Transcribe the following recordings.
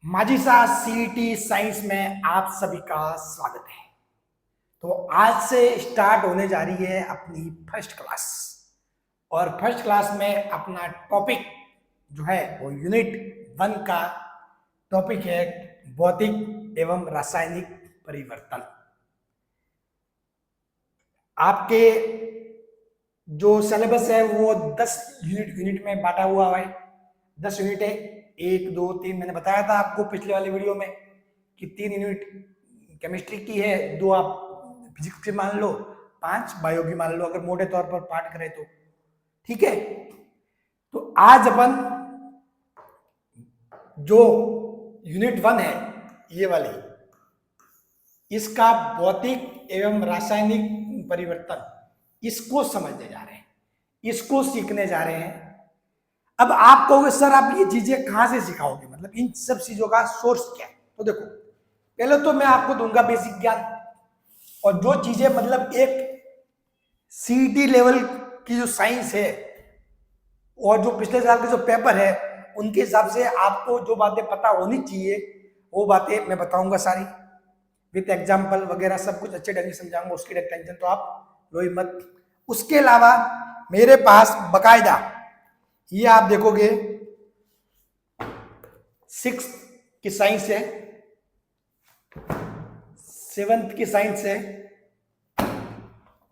Majisa CET science में आप सभी का स्वागत है। तो आज से स्टार्ट होने जा रही है अपनी फर्स्ट क्लास। और फर्स्ट क्लास में अपना टॉपिक जो है वो यूनिट 1 का टॉपिक है भौतिक एवं रासायनिक परिवर्तन। आपके जो सिलेबस है वो 10 यूनिट में बांटा हुआ है। 10 यूनिट है, 1 2 3। मैंने बताया था आपको पिछले वाले वीडियो में कि 3 यूनिट केमिस्ट्री की है, 2 आप फिजिक्स की मान लो, 5 बायो की मान लो, अगर मोटे तौर पर पार्ट करें तो। ठीक है, तो आज अपन जो यूनिट 1 है ये वाली, इसका भौतिक एवं रासायनिक परिवर्तन, इसको समझने जा रहे हैं, इसको सीखने जा रहे हैं। अब आप कहोगे सर आप ये चीजें कहां से सिखाओगे, मतलब इन सब चीजों का सोर्स क्या है? तो देखो, पहले तो मैं आपको दूंगा बेसिक ज्ञान, और जो चीजें मतलब एक सीईटी लेवल की जो साइंस है और जो पिछले साल के जो पेपर है उनके हिसाब से आपको जो बातें पता होनी चाहिए वो बातें मैं बताऊंगा सारी, विथ एग्जाम्पल वगैरह सब कुछ अच्छे ढंग से समझाऊंगा। उसकी टेंशन तो आप लो ही मत। उसके अलावा मेरे पास बकायदा ये आप देखोगे 6th की साइंस है, 7th की साइंस है,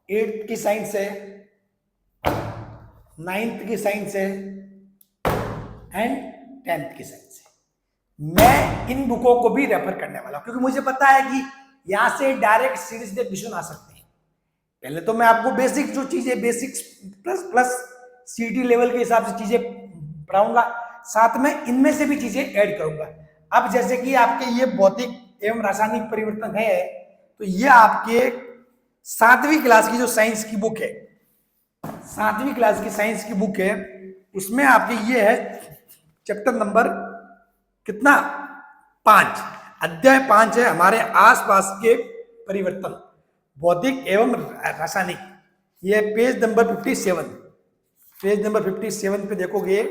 8th की साइंस है, 9th की साइंस है एंड 10th की साइंस है। मैं इन बुकों को भी रेफर करने वाला हूं क्योंकि मुझे पता है कि यहां से डायरेक्ट सीरीज दे क्वेश्चन आ सकते हैं। पहले तो मैं आपको बेसिक जो चीजें, बेसिक्स प्लस सीटी लेवल के हिसाब से चीजें पढ़ाऊंगा, साथ में इनमें से भी चीजें ऐड करूंगा। अब जैसे कि आपके ये भौतिक एवं रासायनिक परिवर्तन है, तो ये आपके 7वीं क्लास की जो साइंस की बुक है, 7वीं क्लास की साइंस की बुक है, उसमें आपके ये है चैप्टर नंबर कितना, 5, अध्याय 5 है हमारे आसपास के परिवर्तन, भौतिक एवं रासायनिक। ये पेज नंबर 57, पेज नंबर 57 पे देखोगे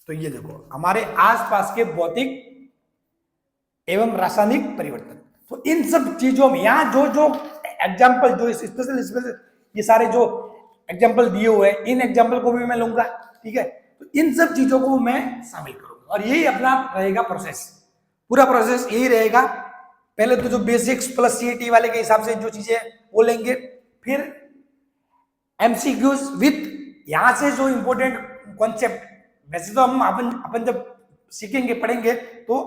तो ये देखो हमारे आसपास के भौतिक एवं रासायनिक परिवर्तन। तो इन सब चीजों में यहाँ जो जो एग्जाम्पल, जो स्पेशल ये सारे जो एग्जाम्पल दिए हुए हैं, इन एग्जाम्पल को भी मैं लूंगा। ठीक है, तो इन सब चीजों को मैं शामिल करूंगा और यही अपना रहेगा प्रोसेस, पूरा प्रोसेस यही रहेगा। पहले तो जो बेसिक्स प्लस सीईटी वाले के हिसाब से जो चीजें वो लेंगे, फिर एमसीक्यूज विथ यहां से जो इंपॉर्टेंट कॉन्सेप्ट। वैसे तो हम अपन जब सीखेंगे पढ़ेंगे तो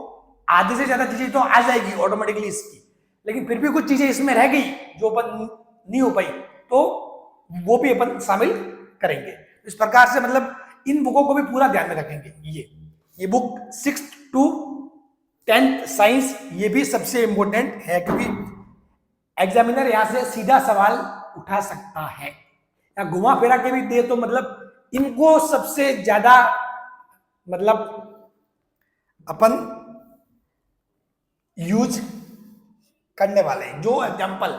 आधे से ज्यादा चीजें तो आ जाएगी ऑटोमेटिकली इसकी, लेकिन फिर भी कुछ चीजें इसमें रह गई जो अपन नहीं हो पाई, तो वो भी अपन शामिल करेंगे। इस प्रकार से मतलब इन बुकों को भी पूरा ध्यान में रखेंगे। ये book 6th to 10th science ये भी सबसे इंपॉर्टेंट है क्योंकि एग्जामिनर यहां से सीधा सवाल उठा सकता है या घुमा फिरा के भी दे, तो मतलब इनको सबसे ज्यादा मतलब अपन यूज करने वाले हैं। जो एग्जाम्पल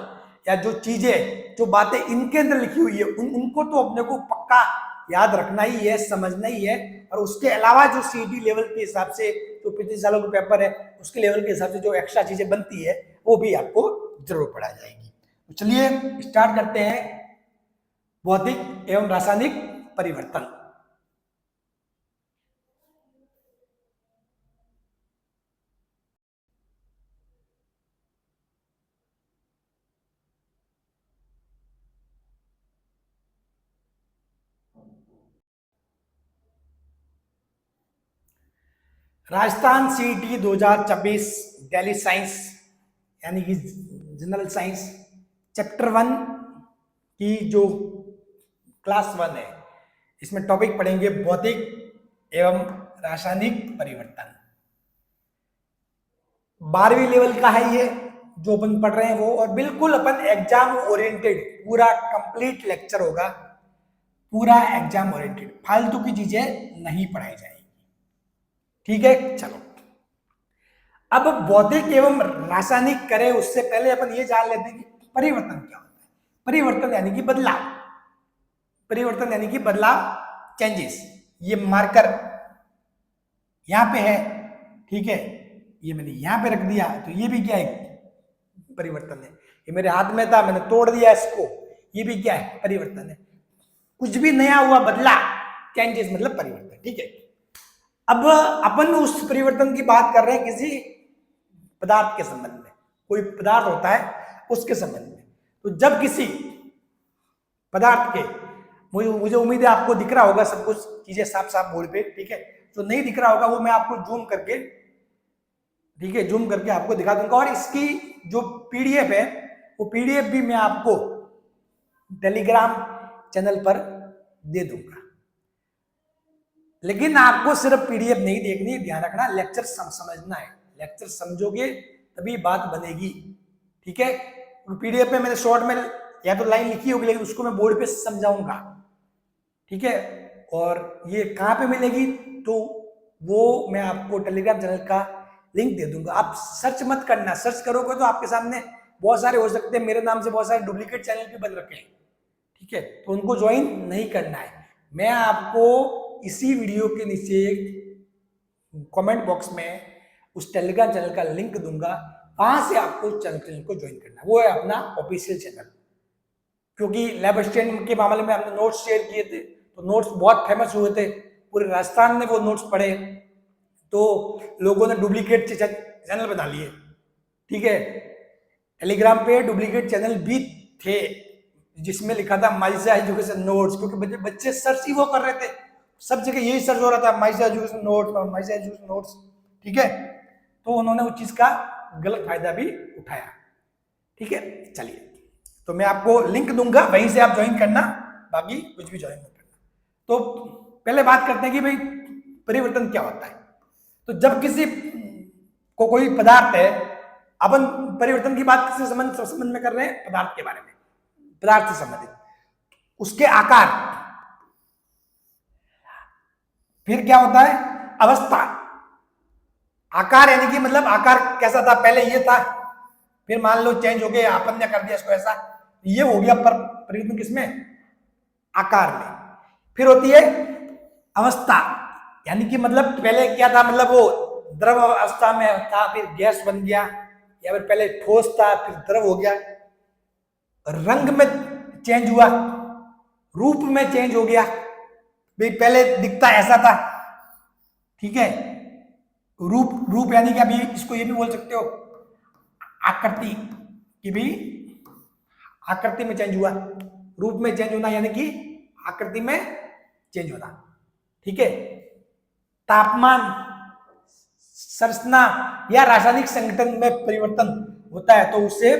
या जो चीजें, जो बातें इनके अंदर लिखी हुई है उनको तो अपने को पक्का याद रखना ही है, समझना ही है। और उसके अलावा जो सीडी लेवल के हिसाब से जो पिछले सालों के पेपर है उसके लेवल के हिसाब से जो एक्स्ट्रा चीजें बनती है वो भी आपको जरूर पढ़ाई जाएगी। तो चलिए स्टार्ट करते हैं भौतिक एवं रासायनिक परिवर्तन। राजस्थान सीईटी 2024 दिल्ली साइंस यानी कि जनरल साइंस चैप्टर 1 की जो क्लास 1 है, इसमें टॉपिक पढ़ेंगे भौतिक एवं रासायनिक परिवर्तन। 12वीं लेवल का है ये जो अपन पढ़ रहे हैं वो, और बिल्कुल अपन एग्जाम ओरिएंटेड, पूरा कंप्लीट लेक्चर होगा, पूरा एग्जाम ओरिएंटेड, फालतू की चीजें नहीं पढ़ाई जाएगी। ठीक है, चलो अब भौतिक एवं रासायनिक करें उससे पहले अपन ये जान लेते हैं कि परिवर्तन क्या होता है। परिवर्तन यानी कि बदलाव, परिवर्तन यानी कि बदलाव, चेंजेस। ये मार्कर यहां पे है, ठीक है, ये मैंने यहाँ पे रख दिया, तो ये भी क्या है, परिवर्तन है। ये मेरे हाथ में था, मैंने तोड़ दिया इसको, ये भी क्या है, परिवर्तन है। कुछ भी नया हुआ, बदला, चेंजेस मतलब परिवर्तन, ठीक है। अब अपन उस परिवर्तन की बात कर रहे हैं किसी पदार्थ के संबंध में, कोई पदार्थ होता है उसके संबंध में। तो जब किसी पदार्थ के, मुझे उम्मीद है आपको दिख रहा होगा सब कुछ चीजें साफ साफ बोर्ड पे, ठीक है। तो नहीं दिख रहा होगा वो मैं आपको जूम करके, ठीक है, जूम करके आपको दिखा दूंगा। और इसकी जो पीडीएफ है, वो पीडीएफ भी मैं आपको टेलीग्राम चैनल पर दे दूंगा। लेकिन आपको सिर्फ पीडीएफ नहीं देखनी है, ध्यान रखना, लेक्चर समझना है। लेक्चर समझोगे तभी बात बनेगी, ठीक है। पीडीएफ में मैंने शॉर्ट में या तो लाइन लिखी होगी, लेकिन उसको मैं बोर्ड पे समझाऊंगा, ठीक है। और ये कहाँ पे मिलेगी, तो वो मैं आपको टेलीग्राम चैनल का लिंक दे दूंगा। आप सर्च मत करना, सर्च करोगे तो आपके सामने बहुत सारे हो सकते हैं, मेरे नाम से बहुत सारे डुप्लीकेट चैनल भी बन रखे हैं, ठीक है। तो उनको ज्वाइन नहीं करना है। मैं आपको इसी वीडियो के नीचे कमेंट बॉक्स में उस टेलीग्राम चैनल का लिंक दूंगा, वहां से आपको चैनल को ज्वाइन करना है। वो है अपना ऑफिशियल चैनल। क्योंकि लैब असिस्टेंट के मामले में हमने नोट्स शेयर किए थे, तो नोट्स बहुत फेमस हुए थे, पूरे राजस्थान ने वो नोट्स पढ़े, तो लोगों ने डुप्लीकेट चैनल बना लिए, ठीक है। टेलीग्राम पे डुप्लीकेट चैनल भी थे जिसमें लिखा था माइजा एजुकेशन नोट्स, क्योंकि बच्चे सर्च ही वो कर रहे थे, सब जगह यही सर्च हो रहा था, Maiza education notes, Maiza education notes, ठीक है। तो उन्होंने उस चीज का गलत फायदा भी उठाया, ठीक है। चलिए, तो मैं आपको लिंक दूंगा, वहीं से आप ज्वाइन करना, बाकी कुछ भी ज्वाइन मत करना। तो पहले बात करते हैं कि भाई परिवर्तन क्या होता है। तो जब किसी को कोई पदार्थ है, अपन परिवर्तन की बात किससे संबंध में कर रहे हैं, पदार्थ के बारे में, पदार्थ से संबंधित, उसके आकार, फिर क्या होता है, अवस्था। आकार यानी कि मतलब आकार कैसा था, पहले ये था, फिर मान लो चेंज हो गया, अपन ने कर दिया इसको ऐसा, ये हो गया पर परिवर्तन किसमें, आकार में। फिर होती है अवस्था, यानी कि मतलब पहले क्या था, मतलब वो द्रव अवस्था में था, फिर गैस बन गया, या फिर पहले ठोस था फिर द्रव हो गया। रंग में चेंज हुआ, रूप में चेंज हो गया, भाई पहले दिखता ऐसा था, ठीक है। रूप यानी कि अभी इसको ये भी बोल सकते हो आकृति, कि भी आकृति में चेंज हुआ, रूप में चेंज होना यानी कि आकृति में चेंज होना, ठीक है। तापमान, संरचना या रासायनिक संगठन में परिवर्तन होता है तो उसे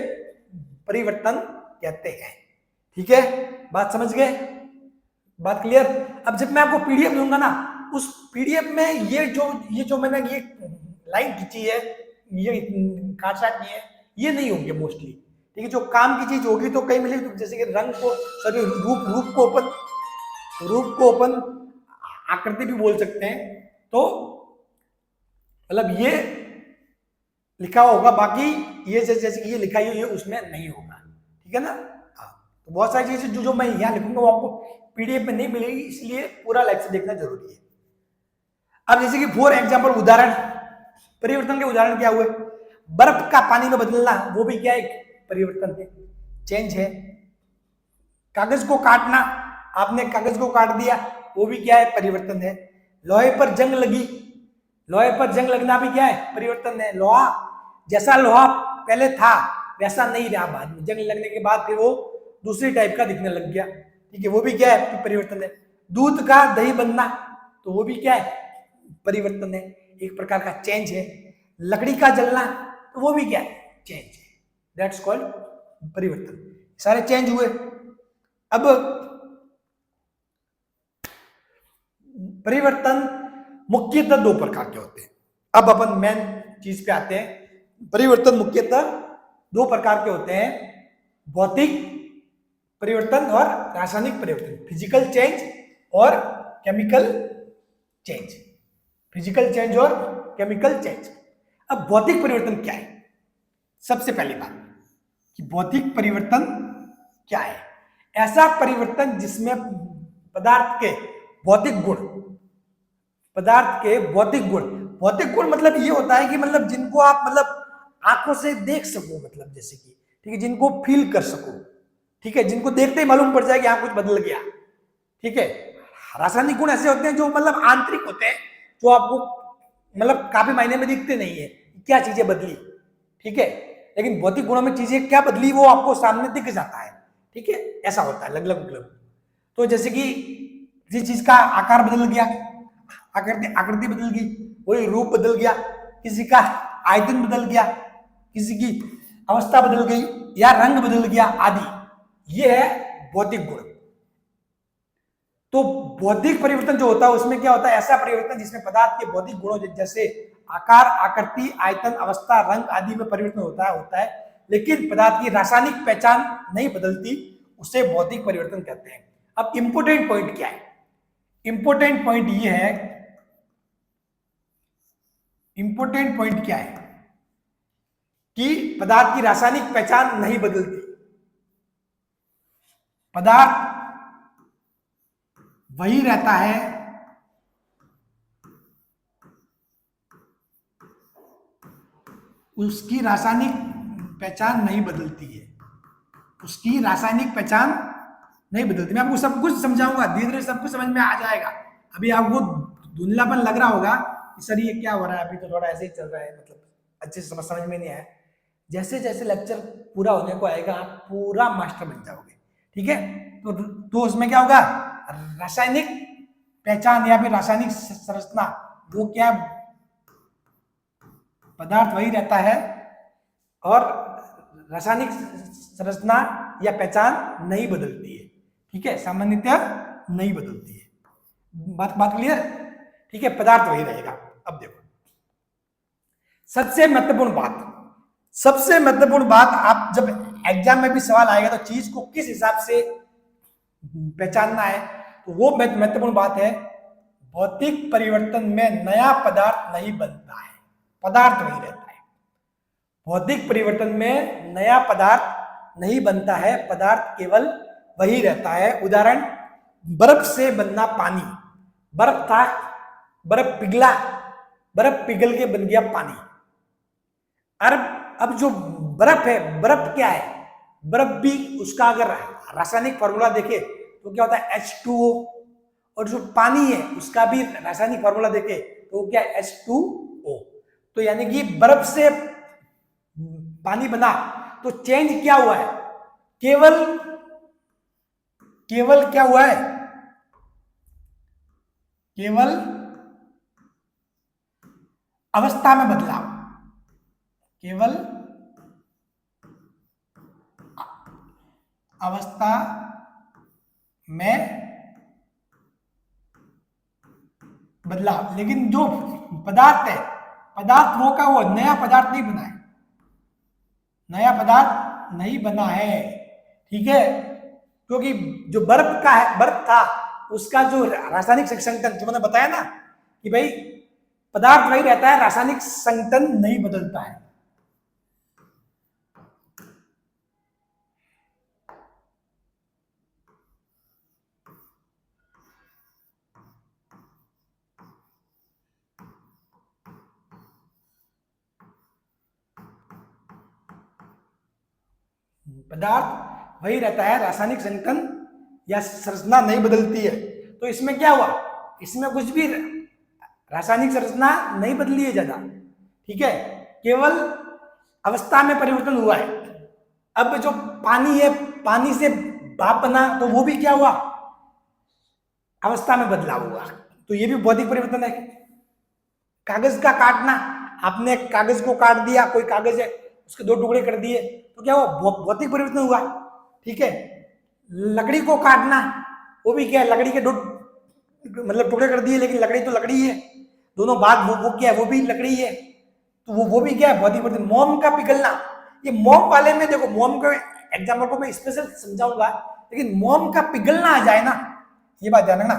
परिवर्तन कहते हैं, ठीक है। बात समझ गए, बात क्लियर। अब जब मैं आपको पीडीएफ दूंगा ना, उस पीडीएफ में ये जो मैंने ये लाइन खींची है, ये काट की है, ये नहीं होंगे मोस्टली, ठीक है। जो काम की चीज होगी तो कहीं मिलेगी, जैसे कि रंग को, सॉरी रूप को अपन आकृति भी बोल सकते हैं, तो मतलब ये लिखा होगा, बाकी ये जैसे कि ये लिखा है ये उसमें नहीं होगा, ठीक है ना। हाँ, तो बहुत सारी चीजें जो मैं यहाँ लिखूंगा वो आपको पीडीएफ में नहीं मिलेगी, इसलिए पूरा लेक्चर देखना जरूरी है। अब जैसे कि फॉर एग्जाम्पल, उदाहरण, परिवर्तन के उदाहरण क्या हुए, बर्फ का पानी में बदलना, वो भी क्या एक परिवर्तन है, चेंज है। कागज को काटना, आपने कागज को काट दिया, वो भी क्या है, परिवर्तन है। लोहे पर जंग लगी, लोहे पर जंग लगना भी क्या है, परिवर्तन है। लोहा, जैसा लोहा पहले था वैसा नहीं रहा, बाद में जंग लगने के बाद फिर वो दूसरी टाइप का दिखने लग गया, ठीक है, वो भी क्या है, परिवर्तन है। दूध का दही बनना, तो वो भी क्या है, परिवर्तन है, एक प्रकार का चेंज है। लकड़ी का जलना, तो वो भी क्या है, चेंज है, दैट्स कॉल्ड परिवर्तन। सारे चेंज हुए। अब परिवर्तन मुख्यतः दो प्रकार के होते हैं। अब अपन मेन चीज पे आते हैं। परिवर्तन मुख्यतः दो प्रकार के होते हैं, भौतिक परिवर्तन और रासायनिक परिवर्तन, फिजिकल चेंज और केमिकल चेंज, फिजिकल चेंज और केमिकल चेंज। अब भौतिक परिवर्तन क्या है, सबसे पहली बात कि भौतिक परिवर्तन क्या है, ऐसा परिवर्तन जिसमें पदार्थ के भौतिक गुण भौतिक गुण मतलब ये होता है कि मतलब जिनको आप मतलब आंखों से देख सको, मतलब जैसे कि ठीक है, जिनको फील कर सको, ठीक है, जिनको देखते ही मालूम पड़ जाए कि यहाँ कुछ बदल गया, ठीक है। रासायनिक गुण ऐसे होते हैं जो मतलब आंतरिक होते हैं, जो आपको मतलब काफी मायने में दिखते नहीं है क्या चीजें बदली, ठीक है, लेकिन भौतिक गुणों में चीजें क्या बदली वो आपको सामने दिख जाता है, ठीक है, ऐसा होता है अलग अलग। तो जैसे कि किसी चीज का आकार बदल गया, आकृति बदल गई, वही रूप बदल गया, किसी का आयतन बदल गया, किसी की अवस्था बदल गई या रंग बदल गया आदि, ये है भौतिक गुण। तो भौतिक परिवर्तन जो होता है उसमें क्या होता है, ऐसा परिवर्तन जिसमें पदार्थ के भौतिक गुणों जैसे आकार, आकृति, आयतन, अवस्था, रंग आदि में परिवर्तन होता है, लेकिन पदार्थ की रासायनिक पहचान नहीं बदलती, उसे भौतिक परिवर्तन कहते हैं। अब इंपोर्टेंट पॉइंट क्या है, इंपोर्टेंट पॉइंट ये है, इंपोर्टेंट पॉइंट क्या है कि पदार्थ की रासायनिक पहचान नहीं बदलती, पदार्थ वही रहता है, उसकी रासायनिक पहचान नहीं बदलती है, उसकी रासायनिक पहचान नहीं बदलती। मैं आपको सब कुछ समझाऊंगा, धीरे धीरे सब कुछ समझ में आ जाएगा। अभी आपको धुंधलापन लग रहा होगा कि सर ये क्या हो रहा है, अभी तो थोड़ा ऐसे ही चल रहा है, मतलब अच्छे से समझ में नहीं आया। जैसे जैसे लेक्चर पूरा होने को आएगा आप पूरा मास्टर बन जाओगे, ठीक है। तो उसमें क्या होगा, रासायनिक पहचान या फिर रासायनिक संरचना, वो क्या, पदार्थ वही रहता है और रासायनिक संरचना या पहचान नहीं बदलती है, ठीक है, सामान्यतः नहीं बदलती है। बात क्लियर, ठीक है, पदार्थ वही रहेगा। अब देखो सबसे महत्वपूर्ण बात, आप जब एग्जाम में भी सवाल आएगा तो चीज को किस हिसाब से पहचानना है, तो वो महत्वपूर्ण बात है, भौतिक परिवर्तन में नया पदार्थ नहीं बनता है, पदार्थ वही रहता है। भौतिक परिवर्तन में नया पदार्थ नहीं बनता है, पदार्थ केवल वही रहता है। उदाहरण, बर्फ से बनना पानी, बर्फ था, बर्फ पिघला, बर्फ पिघल के बन गया पानी। अब जो बर्फ है, बर्फ क्या है, बर्फ भी उसका अगर रासायनिक फॉर्मूला देखे तो क्या होता है H2O, और जो पानी है उसका भी रासायनिक फॉर्मूला देखे तो क्या है H2O। तो यानी कि बर्फ से पानी बना तो चेंज क्या हुआ है, केवल क्या हुआ है, केवल अवस्था में बदलाव, केवल अवस्था में बदलाव। लेकिन जो पदार्थ है, पदार्थ वो का वो नया पदार्थ नहीं बना है, नया पदार्थ नहीं बना है, ठीक है। क्योंकि जो बर्फ का है, बर्फ था, उसका जो रासायनिक संघटन जो मैंने बताया ना कि भाई पदार्थ वही रहता है, रासायनिक संघटन नहीं बदलता है। पदार्थ वही रहता है, रासायनिक संघटन या संरचना नहीं बदलती है। तो इसमें क्या हुआ, इसमें कुछ भी रासायनिक संरचना नहीं बदली है ज्यादा, ठीक है, केवल अवस्था में परिवर्तन हुआ है। अब जो पानी है, पानी से भाप बना तो वो भी क्या हुआ, अवस्था में बदलाव हुआ। तो ये भी भौतिक परिवर्तन है। कागज का काटना, आपने कागज को काट दिया, कोई कागज है उसके दो टुकड़े कर दिए तो क्या हुआ, भौतिक परिवर्तन हुआ, ठीक है। लकड़ी को काटना, वो भी क्या है, लकड़ी के दो मतलब टुकड़े कर दिए, लेकिन लकड़ी तो लकड़ी है, दोनों बात वो क्या है, वो भी लकड़ी है, तो वो भी क्या है, भौतिक परिवर्तन। मोम का पिघलना, ये मोम वाले में देखो, मोम का एग्जाम्पल को मैं स्पेशल समझाऊंगा, लेकिन मोम का पिघलना आ जाए ना, ये बात ध्यान रखना,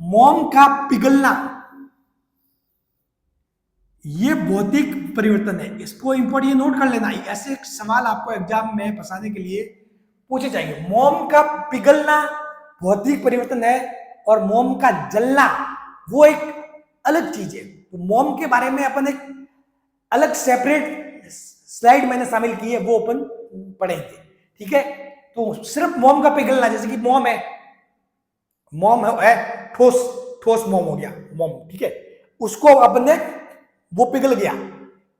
मोम का पिघलना ये भौतिक परिवर्तन है। इसको इंपॉर्टेंट नोट कर लेना, ऐसे सवाल आपको एग्जाम में फंसाने के लिए पूछे जाएंगे। मोम का पिघलना भौतिक परिवर्तन है और मोम का जलना वो एक अलग चीज है। तो मोम के बारे में अपन एक अलग सेपरेट स्लाइड मैंने शामिल की है, वो अपन पढ़ेंगे। ठीक है, तो सिर्फ मोम का पिघलना, जैसे कि मोम है ठोस ठोस मोम हो गया मोम, ठीक है, उसको अपन ने वो पिघल गया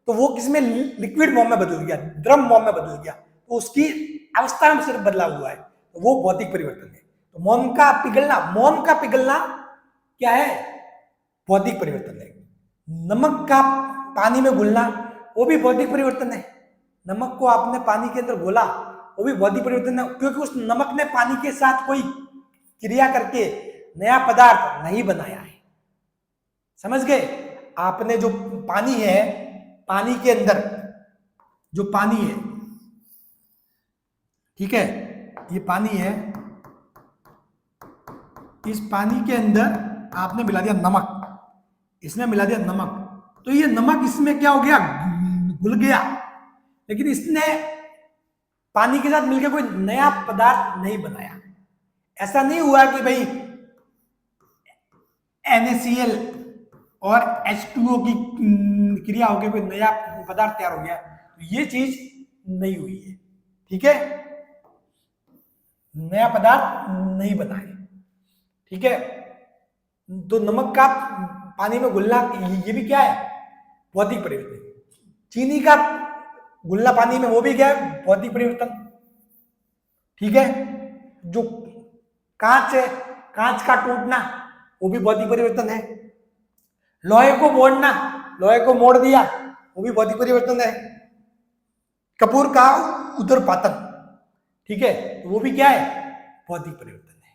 तो वो किसमें लिक्विड मोम में बदल गया, द्रव मोम में बदल गया, तो उसकी अवस्था में सिर्फ बदलाव हुआ है, तो वो भौतिक परिवर्तन है। तो मोम का पिघलना क्या है, भौतिक परिवर्तन है। नमक का पानी में घुलना वो भी भौतिक परिवर्तन है। नमक को आपने पानी के अंदर घोला वो भी भौतिक परिवर्तन है, क्योंकि उस नमक ने पानी के साथ कोई क्रिया करके नया पदार्थ नहीं बनाया है। समझ गए? आपने जो पानी है, पानी के अंदर जो पानी है, ठीक है, ये पानी है, इस पानी के अंदर आपने मिला दिया नमक, इसमें मिला दिया नमक, तो ये नमक इसमें क्या हो गया, घुल गया, लेकिन इसने पानी के साथ मिलकर कोई नया पदार्थ नहीं बनाया। ऐसा नहीं हुआ कि भाई NaCl और H2O की क्रिया होकर कोई नया पदार्थ तैयार हो गया, तो ये चीज नहीं हुई है। ठीक है, नया पदार्थ नहीं बना है। ठीक है, तो नमक का पानी में घुलना ये भी क्या है, भौतिक परिवर्तन। चीनी का घुलना पानी में वो भी क्या है, भौतिक परिवर्तन। ठीक है, जो कांच है, कांच का टूटना वो भी भौतिक परिवर्तन है। लोहे को मोड़ना, लोहे को मोड़ दिया वो भी भौतिक परिवर्तन है। कपूर का उदरपातन, ठीक है, तो वो भी क्या है, भौतिक परिवर्तन है।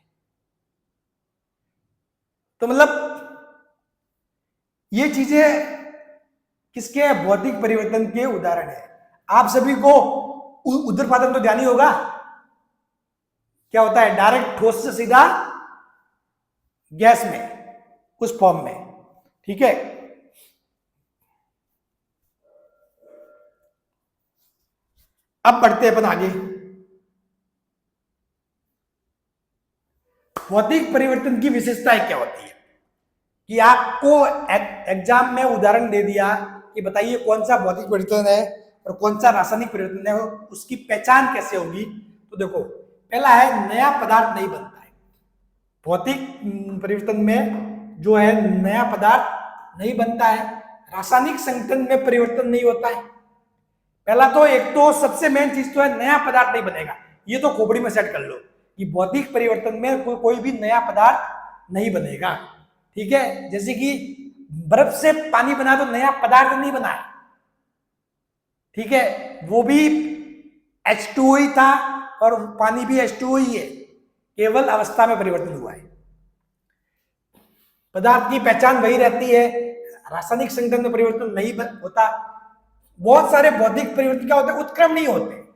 तो मतलब ये चीजें किसके, भौतिक परिवर्तन के उदाहरण है। आप सभी को उदरपातन तो ध्यान ही होगा, क्या होता है, डायरेक्ट ठोस से सीधा गैस में, उस फॉर्म में। ठीक है, अब बढ़ते हैं अपन आगे। भौतिक परिवर्तन की विशेषताएं क्या होती है, कि आपको एग्जाम में उदाहरण दे दिया कि बताइए कौन सा भौतिक परिवर्तन है और कौन सा रासायनिक परिवर्तन है, उसकी पहचान कैसे होगी। तो देखो, पहला है नया पदार्थ नहीं बनता है। भौतिक परिवर्तन में जो है नया पदार्थ नहीं बनता है, रासायनिक संगठन में परिवर्तन नहीं होता है। पहला तो एक तो सबसे मेन चीज तो है नया पदार्थ नहीं बनेगा, ये तो खोपड़ी में सेट कर लो कि भौतिक परिवर्तन में कोई भी नया पदार्थ नहीं बनेगा। ठीक है, जैसे कि बर्फ से पानी बना तो नया पदार्थ नहीं बना है, ठीक है, वो भी H2O ही था और पानी भी H2O ही है, केवल अवस्था में परिवर्तन हुआ है। पदार्थ की पहचान वही रहती है, रासायनिक संगठन में परिवर्तन नहीं होता। बहुत सारे भौतिक परिवर्तन क्या होते हैं, उत्क्रमणीय होते हैं।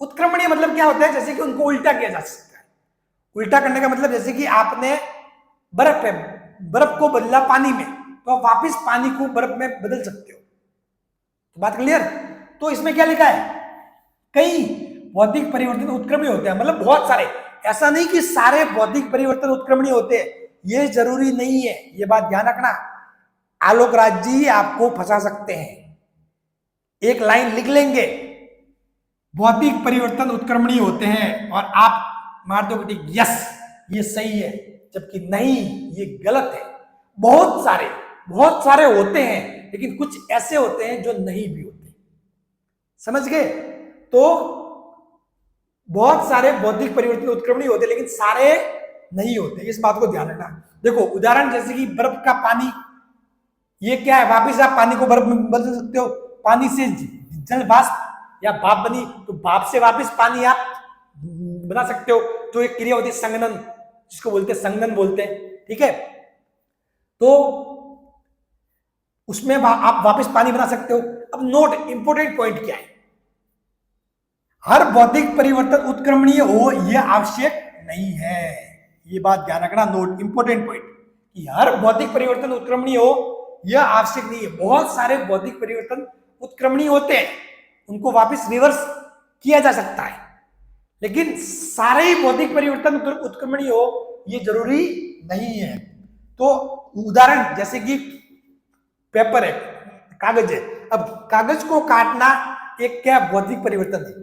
उत्क्रमणीय मतलब क्या होता है, जैसे कि उनको उल्टा किया जा सकता है। उल्टा करने का मतलब जैसे कि आपने बर्फ को बदला पानी में, तो आप वापिस पानी को बर्फ में बदल सकते हो। तो बात क्लियर? तो इसमें क्या लिखा है, कई भौतिक परिवर्तन उत्क्रमणीय होते हैं, मतलब बहुत सारे। ऐसा नहीं कि सारे भौतिक परिवर्तन उत्क्रमणीय होते हैं, ये जरूरी नहीं है, ये बात ध्यान रखना। आलोक राज जी आपको फंसा सकते हैं, एक लाइन लिख लेंगे भौतिक परिवर्तन उत्क्रमणीय होते हैं और आप मार दो टिक, यस ये सही है, जबकि नहीं, ये गलत है। बहुत सारे होते हैं, लेकिन कुछ ऐसे होते हैं जो नहीं भी होते। समझ गए? तो बहुत सारे भौतिक परिवर्तन उत्क्रमणीय होते हैं, लेकिन सारे नहीं होते, इस बात को ध्यान रखना। देखो उदाहरण, जैसे कि बर्फ का पानी, ये क्या है, वापिस आप पानी को बर्फ में बदल सकते हो। पानी से जल वाष्प या भाप बनी, तो भाप से वापिस पानी आप बना सकते हो, जो एक क्रिया होती है संघनन, जिसको बोलते हैं संघनन बोलते हैं। ठीक है, तो उसमें आप वापस पानी बना सकते हो। अब नोट, इंपोर्टेंट पॉइंट क्या है, हर भौतिक परिवर्तन उत्क्रमणीय हो यह आवश्यक नहीं है। ये बात ध्यान रखना, नोट, इंपोर्टेंट पॉइंट, कि हर भौतिक परिवर्तन उत्क्रमणीय हो यह आवश्यक नहीं है। बहुत सारे भौतिक परिवर्तन उत्क्रमणीय होते हैं, उनको वापस रिवर्स किया जा सकता है, लेकिन सारे ही भौतिक परिवर्तन उत्क्रमणीय हो ये जरूरी नहीं है। तो उदाहरण, जैसे कि पेपर है, कागज है। अब कागज को काटना एक क्या भौतिक परिवर्तन है,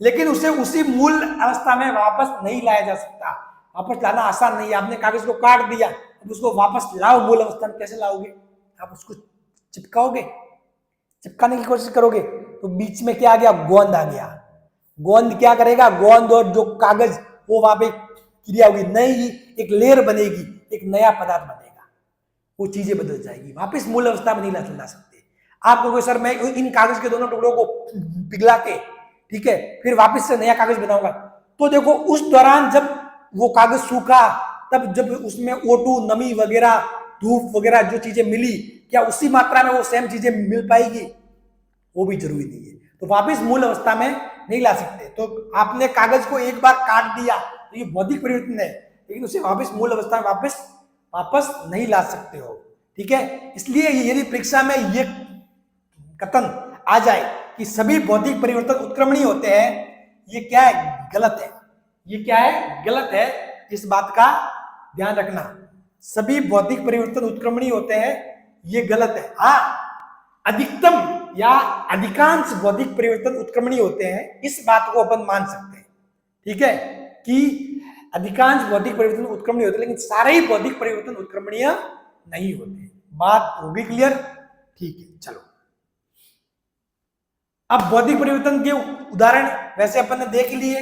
लेकिन उसे उसी मूल अवस्था में वापस नहीं लाया जा सकता। वापस लाना आसान नहीं है। आपने कागज को काट दिया, अब उसको वापस लाओ मूल अवस्था में, कैसे लाओगे? आप उसको चिपकाओगे, चिपकाने की कोशिश करोगे तो बीच में क्या आ गया? गोंद आ गया। गोंद क्या करेगा? गोंद और जो कागज वो वहां पे क्रिया होगी, नई एक लेयर बनेगी, एक नया पदार्थ बनेगा, वो चीजें बदल जाएगी, वापस मूल अवस्था में नहीं ला सकते। आप कहोगे सर मैं इन कागज के दोनों टुकड़ों को पिघला के, ठीक है, फिर वापस से नया कागज बनाऊंगा, तो देखो उस दौरान जब वो कागज सूखा, तब जब उसमें O2 नमी वगैरह, धूप वगैरह जो चीजें मिली, क्या उसी मात्रा में वो सेम चीजें मिल पाएगी? वो भी जरूरी नहीं है। तो वापस मूल अवस्था में नहीं ला सकते। तो आपने कागज को एक बार काट दिया तो ये भौतिक परिवर्तन है, लेकिन उसे वापस मूल अवस्था में वापस नहीं ला सकते हो, ठीक है। इसलिए यदि परीक्षा में ये कथन आ जाए कि सभी भौतिक परिवर्तन उत्क्रमणीय होते हैं, ये क्या है? गलत है। ये क्या है? गलत है। इस बात का ध्यान रखना। सभी भौतिक परिवर्तन उत्क्रमणीय होते हैं, ये गलत है। हाँ, अधिकतम या अधिकांश भौतिक परिवर्तन उत्क्रमणीय होते हैं, इस बात को अपन मान सकते हैं, ठीक है, कि अधिकांश भौतिक परिवर्तन उत्क्रमणीय होते हैं, लेकिन सारे ही भौतिक परिवर्तन उत्क्रमणीय नहीं होते। बात होगी क्लियर? ठीक है, चलो। अब भौतिक परिवर्तन के उदाहरण वैसे अपन ने देख लिए,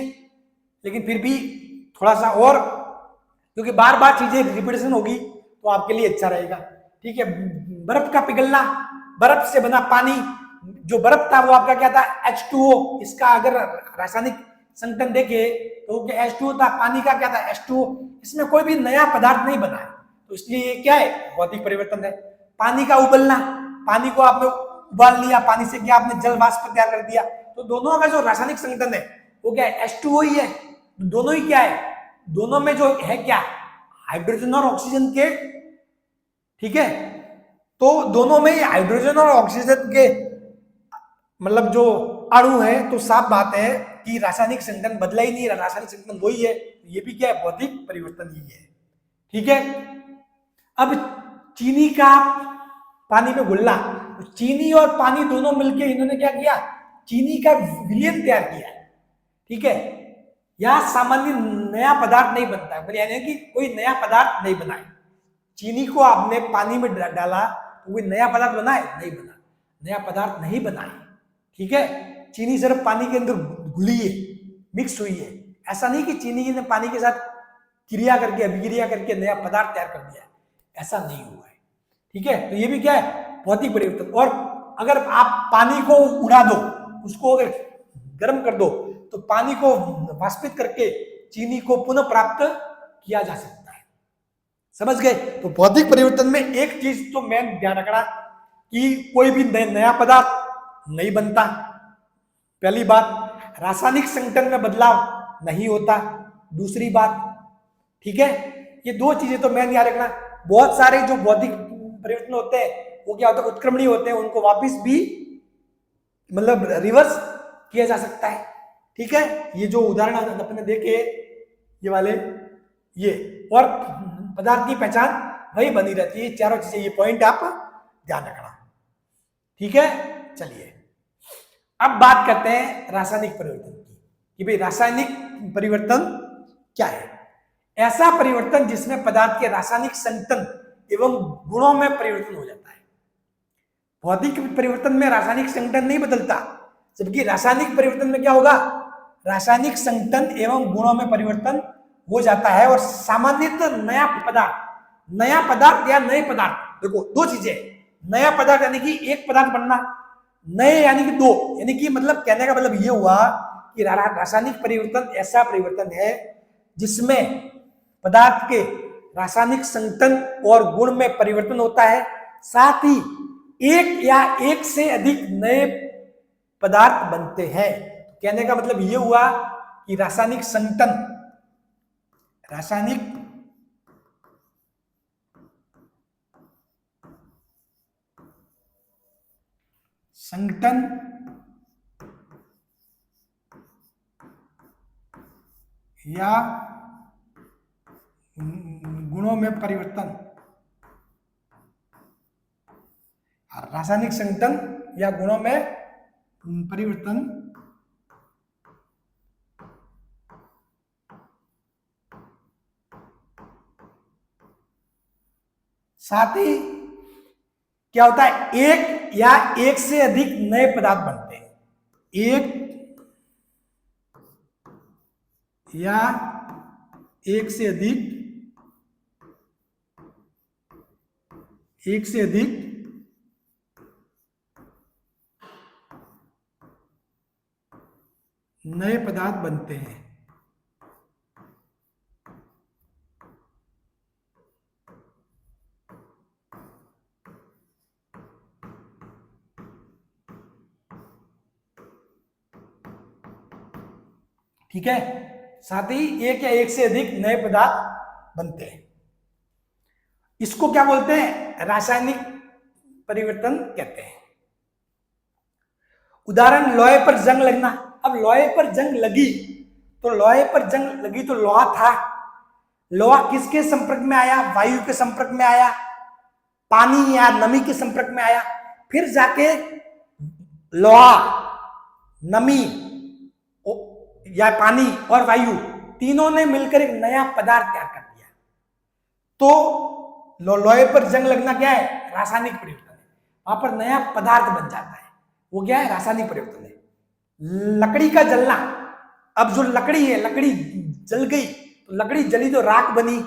लेकिन फिर भी थोड़ा सा और, क्योंकि बार बार चीजें रिपीटेशन होगी तो आपके लिए अच्छा रहेगा, ठीक है। बर्फ का पिघलना, बर्फ से बना पानी, जो बर्फ था वो आपका क्या था? H2O। इसका अगर रासायनिक संगठन देखे तो H2O था, पानी का क्या था? H2O। इसमें कोई भी नया पदार्थ नहीं बना है, तो इसलिए ये क्या है? भौतिक परिवर्तन है। पानी का उबलना, पानी को आपने उबाल लिया, पानी से क्या आपने जल वाष्प तैयार कर दिया, तो दोनों का जो रासायनिक संगठन है वो क्या है? H2O ही है। दोनों ही क्या है? दोनों में जो है क्या? हाइड्रोजन और ऑक्सीजन के, ठीक है। तो दोनों में हाइड्रोजन और ऑक्सीजन के मतलब जो अणु है, तो साफ बात है कि रासायनिक संगठन बदला ही नहीं, रासायनिक संगठन वही है। ये भी क्या है? भौतिक परिवर्तन ही है, ठीक है। अब चीनी का पानी में घुलना, तो चीनी और पानी दोनों मिलकर इन्होंने क्या किया? चीनी का विलयन तैयार किया, ठीक है। यहां सामान्य नया पदार्थ नहीं बनता है, यानी कि कोई नया पदार्थ नहीं बनाए। चीनी को आपने पानी में डाला तो कोई नया पदार्थ बनाए? नहीं बना, नया पदार्थ नहीं बनाए, ठीक है। चीनी सिर्फ पानी के अंदर घुली है, मिक्स हुई है। ऐसा नहीं कि चीनी ने पानी के साथ क्रिया करके, अभिक्रिया करके नया पदार्थ तैयार कर दिया, ऐसा नहीं हुआ है, ठीक है। तो ये भी क्या है? भौतिक परिवर्तन। और अगर आप पानी को उड़ा दो, उसको अगर गर्म कर दो, तो पानी को वाष्पित करके चीनी को पुनः प्राप्त किया जा सकता है। समझ गए? तो भौतिक परिवर्तन में एक चीज तो मेन ध्यान रखना कि कोई भी नया पदार्थ नहीं बनता, पहली बात। रासायनिक संगठन में बदलाव नहीं होता, दूसरी बात, ठीक है। ये दो चीजें तो मेन याद रखना। बहुत सारे जो भौतिक परिवर्तन होते हैं वो क्या होता है? उत्क्रमणीय होते हैं, उनको वापस भी मतलब रिवर्स किया जा सकता है, ठीक है। ये जो उदाहरण अपने देखे, ये वाले, ये और पदार्थ की पहचान वही बनी रहती है। चारों चीजें, ये पॉइंट आप ध्यान रखना, ठीक है। चलिए अब बात करते हैं रासायनिक परिवर्तन की, कि भाई रासायनिक परिवर्तन क्या है? ऐसा परिवर्तन जिसमें पदार्थ के रासायनिक संगठन एवं गुणों में परिवर्तन हो जाता है। भौतिक परिवर्तन में रासायनिक संगठन नहीं बदलता, जबकि रासायनिक परिवर्तन में क्या होगा? रासायनिक संगठन एवं गुणों में परिवर्तन हो जाता है। और सामान्यतः नया पदार्थ या नए पदार्थ, देखो दो चीजें, नया पदार्थ यानी कि एक पदार्थ बनना, नए यानी कि दो, यानी कि मतलब कहने का मतलब ये हुआ कि रासायनिक परिवर्तन ऐसा परिवर्तन है जिसमें पदार्थ के रासायनिक संगठन और गुण में परिवर्तन होता है, साथ ही एक या एक से अधिक नए पदार्थ बनते हैं। कहने का मतलब यह हुआ कि रासायनिक संगठन या गुणों में परिवर्तन रासायनिक संगठन या गुणों में परिवर्तन साथ ही क्या होता है, एक या एक से अधिक नए पदार्थ बनते हैं। एक या एक से अधिक नए पदार्थ बनते हैं। ठीक है, साथ ही एक या एक से अधिक नए पदार्थ बनते हैं। इसको क्या बोलते हैं, रासायनिक परिवर्तन कहते हैं। उदाहरण, लोहे पर जंग लगना। अब लोहे पर जंग लगी तो लोहा था, लोहा किसके संपर्क में आया, वायु के संपर्क में आया, पानी या नमी के संपर्क में आया, फिर जाके लोहा, नमी या पानी और वायु तीनों ने मिलकर एक नया पदार्थ तैयार कर दिया। तो लोहे पर जंग लगना क्या है, रासायनिक परिवर्तन है। वहां पर नया पदार्थ बन जाता है, वो क्या है, रासायनिक परिवर्तन है। लकड़ी का जलना, अब जो लकड़ी है, लकड़ी जल गई तो लकड़ी जली तो राख बनी,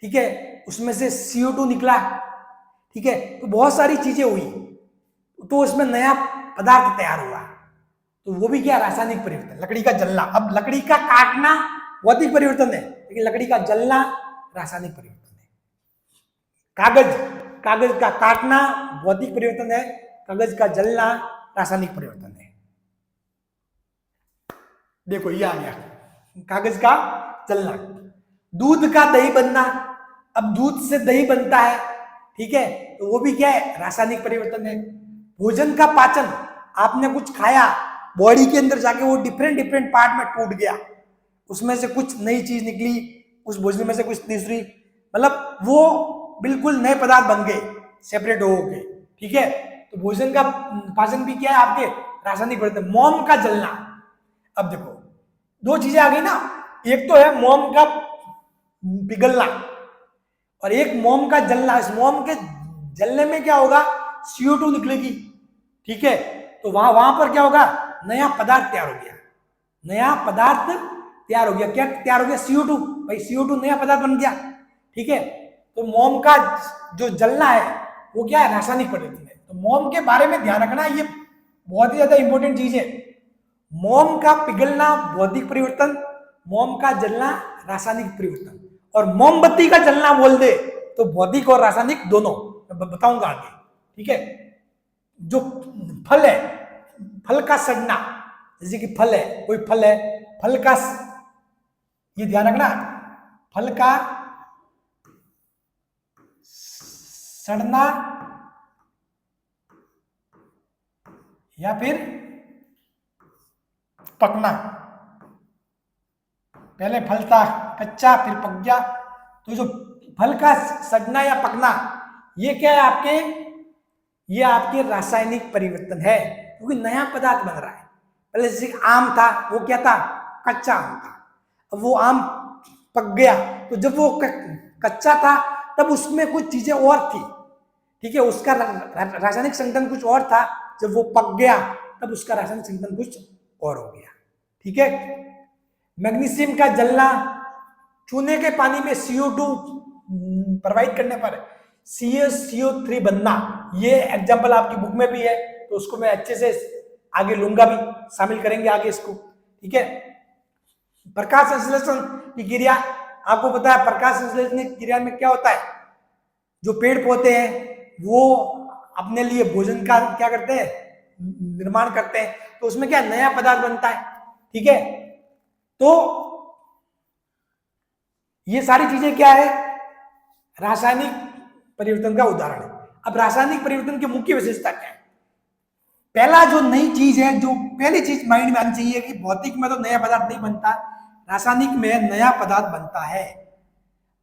ठीक है, उसमें से CO2 निकला, ठीक है, तो बहुत सारी चीजें हुई, तो उसमें नया पदार्थ तैयार हुआ, तो वो भी क्या, रासायनिक परिवर्तन। लकड़ी का जलना, अब लकड़ी का काटना भौतिक परिवर्तन है, लेकिन लकड़ी का जलना रासायनिक परिवर्तन है। कागज का काटना भौतिक परिवर्तन है, कागज का जलना रासायनिक परिवर्तन है। देखो ये आ गया, कागज का जलना। दूध का दही बनना, अब दूध से दही बनता है, ठीक है, तो वो भी क्या है, रासायनिक परिवर्तन है। भोजन का पाचन, आपने कुछ खाया, बॉडी के अंदर जाके वो डिफरेंट पार्ट में टूट गया, उसमें से कुछ नई चीज निकली, उस भोजन में से कुछ तीसरी, मतलब वो बिल्कुल नए पदार्थ बन गए, सेपरेट हो गए, ठीक है। तो भोजन का पाचन भी क्या है आपके, रासायनिक परिवर्तन। मोम का जलना, अब देखो दो चीजें आ गई ना, एक तो है मोम का पिघलना और एक मोम का जलना। इस मोम के जलने में क्या होगा, CO2 निकलेगी, ठीक है, तो वहां पर क्या होगा, नया पदार्थ तैयार हो गया, क्या तैयार हो गया, CO2, भाई CO2 नया पदार्थ बन गया, ठीक है। तो मोम का जो जलना है वो क्या है, रासायनिक परिवर्तन है। तो मोम के बारे में ध्यान रखना, ये बहुत ही ज्यादा इंपॉर्टेंट चीज है। मोम का पिघलना भौतिक परिवर्तन, मोम का जलना रासायनिक परिवर्तन, और मोमबत्ती का जलना बोल दे तो भौतिक और रासायनिक दोनों, मैं बताऊंगा आगे, ठीक है। जो फल है, फल का सड़ना, जैसे कि फल है, कोई फल है, फल का, ये ध्यान रखना, फल का सड़ना या फिर पकना। पहले फल था कच्चा, फिर पक गया, तो जो फल का सड़ना या पकना, ये क्या है आपके, ये आपके रासायनिक परिवर्तन है, क्योंकि नया पदार्थ बन रहा है। पहले जैसे आम था, वो क्या था, कच्चा आम था, अब वो आम पक गया, तो जब वो कच्चा था तब उसमें कुछ चीजें और थी, ठीक है, उसका रासायनिक संगठन कुछ और था, जब वो पक गया तब उसका रासायनिक संगठन कुछ और हो गया, ठीक है। मैग्नीशियम का जलना, चूने के पानी में CO2 प्रोवाइड करने पर CaCO3 बनना, ये एग्जांपल आपकी बुक में भी है, तो उसको मैं अच्छे से आगे लूंगा भी, शामिल करेंगे आगे इसको, ठीक है। प्रकाश संश्लेषण की क्रिया, आपको पता है प्रकाश संश्लेषण की क्रिया में क्या होता है, जो पेड़ पौधे हैं वो अपने लिए भोजन का क्या करते हैं, निर्माण करते हैं, तो उसमें क्या नया पदार्थ बनता है, ठीक है। तो ये सारी चीजें क्या है, रासायनिक परिवर्तन का उदाहरण है। अब रासायनिक परिवर्तन की मुख्य विशेषता क्या है, पहला जो नई चीज है, जो पहली चीज माइंड में आनी चाहिए कि भौतिक में तो नया पदार्थ नहीं बनता, रासायनिक में नया पदार्थ बनता है।